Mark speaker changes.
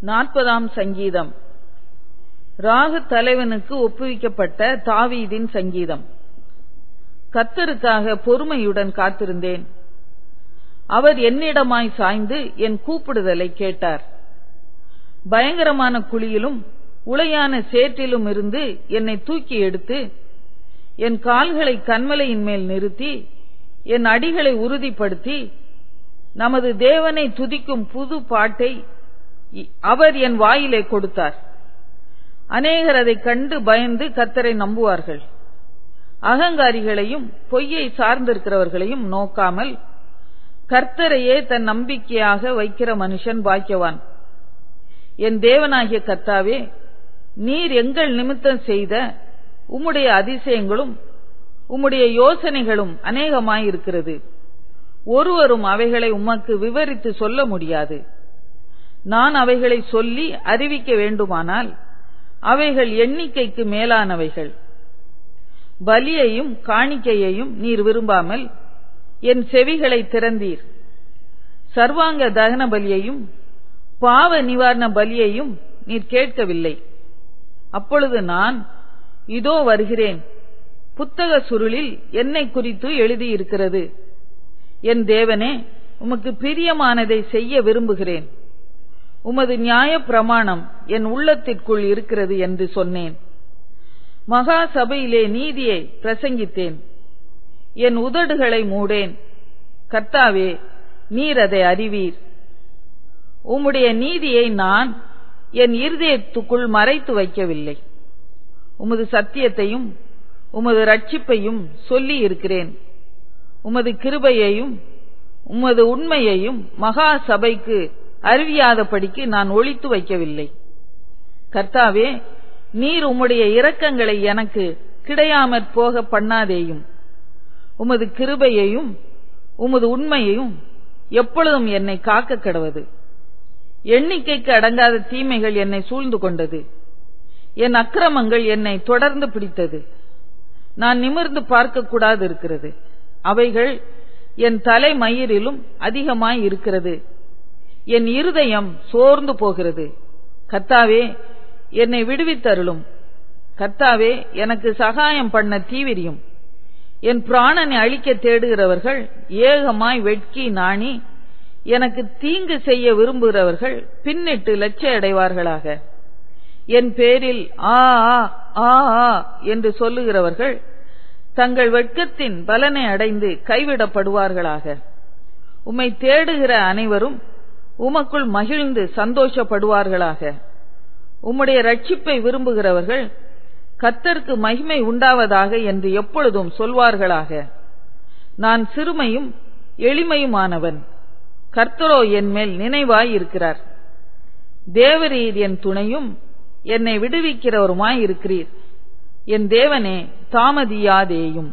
Speaker 1: 40ஆம் சங்கீதம். ராகு தலைவனுக்கு ஒப்புவிக்கப்பட்ட தாவீதின் சங்கீதம். கர்த்தருக்காக பொறுமையுடன் காத்திருந்தேன். அவர் என்னிடமாய் சாய்ந்து என் கூப்பிடுதலை கேட்டார். பயங்கரமான குழியிலும் உளையான சேற்றிலும் இருந்து என்னை தூக்கி எடுத்து என் கால்களை கன்மலையின் மேல் நிறுத்தி என் அடிகளை உறுதிப்படுத்தி நமது தேவனை துதிக்கும் புது பாட்டை அவர் என் வாயிலே கொடுத்தார். அநேகர் அதைக் கண்டு பயந்து கர்த்தரை நம்புவார்கள். அகங்காரிகளையும் பொய்யை சார்ந்திருக்கிறவர்களையும் நோக்காமல் கர்த்தரையே தன் நம்பிக்கையாக வைக்கிற மனுஷன் பாக்கியவான். என் தேவனாகிய கர்த்தாவே, நீர் எங்கள் நிமித்தம் செய்த உம்முடைய அதிசயங்களும் உம்முடைய யோசனைகளும் அநேகமாயிருக்கிறது. ஒருவரும் அவைகளை உமக்கு விவரித்து சொல்ல முடியாது. நான் அவைகளை சொல்லி அறிவிக்க வேண்டுமானால் அவைகள் எண்ணிக்கைக்கு மேலானவைகள். பலியையும் காணிக்கையையும் நீர் விரும்பாமல் என் செவிகளை திறந்தீர். சர்வாங்க தகன பலியையும் பாவ நிவாரண பலியையும் நீர் கேட்கவில்லை. அப்பொழுது நான், இதோ வருகிறேன், புத்தக சுருளில் என்னை குறித்து எழுதியிருக்கிறது. என் தேவனே, உமக்கு பிரியமானதை செய்ய விரும்புகிறேன். உமது நியாய பிரமாணம் என் உள்ளத்திற்குள் இருக்கிறது என்று சொன்னேன். மகா சபையிலே நீதியை பிரசங்கித்தேன். என் உதடுகளை மூடேன். கர்த்தாவே, நீர் அதை அறிவீர். உம்முடைய நீதியை நான் என் இருதயத்துக்குள் மறைத்து வைக்கவில்லை. உமது சத்தியத்தையும் உமது ரட்சிப்பையும் சொல்லி இருக்கிறேன். உமது கிருபையையும் உமது உண்மையையும் மகா சபைக்கு அறிவியாதபடிக்கு நான் ஒளித்து வைக்கவில்லை. கர்த்தாவே, நீர் உம்முடைய இரக்கங்களை எனக்கு கிடையாமற் போக பண்ணாதேயும். உமது கிருபையையும் உமது உண்மையையும் எப்பொழுதும் என்னை காக்க கடவது. எண்ணிக்கைக்கு அடங்காத தீமைகள் என்னை சூழ்ந்து கொண்டது. என் அக்கிரமங்கள் என்னை தொடர்ந்து பிடித்தது. நான் நிமிர்ந்து பார்க்க கூடாது இருக்கிறது. அவைகள் என் தலை மயிரிலும் அதிகமாய் இருக்கிறது. என் இருதயம் சோர்ந்து போகிறது. கர்த்தாவே, என்னை விடுவித்தருளும். கர்த்தாவே, எனக்கு சகாயம் பண்ண தீவிரியும். என் பிராணனை அழிக்க தேடுகிறவர்கள் ஏகமாய் வெட்கி நாணி எனக்கு தீங்கு செய்ய விரும்புகிறவர்கள் பின்னிட்டு லட்சிய அடைவார்களாக. என் பேரில் ஆ ஆ ஆ என்று சொல்லுகிறவர்கள் தங்கள் வெட்கத்தின் பலனை அடைந்து கைவிடப்படுவார்களாக. உம்மை தேடுகிற அனைவரும் உமக்குள் மகிழ்ந்து சந்தோஷப்படுவார்களாக. உம்முடைய ரட்சிப்பை விரும்புகிறவர்கள் கர்த்தருக்கு மகிமை உண்டாவதாக என்று எப்பொழுதும் சொல்வார்களாக. நான் சிறுமையும் எளிமையுமானவன். கர்த்தரோ என் மேல் நினைவாய் இருக்கிறார். தேவரீர் என் துணையும் என்னை விடுவிக்கிறவருமாய் இருக்கிறீர். என் தேவனே, தாமதியாதேயும்.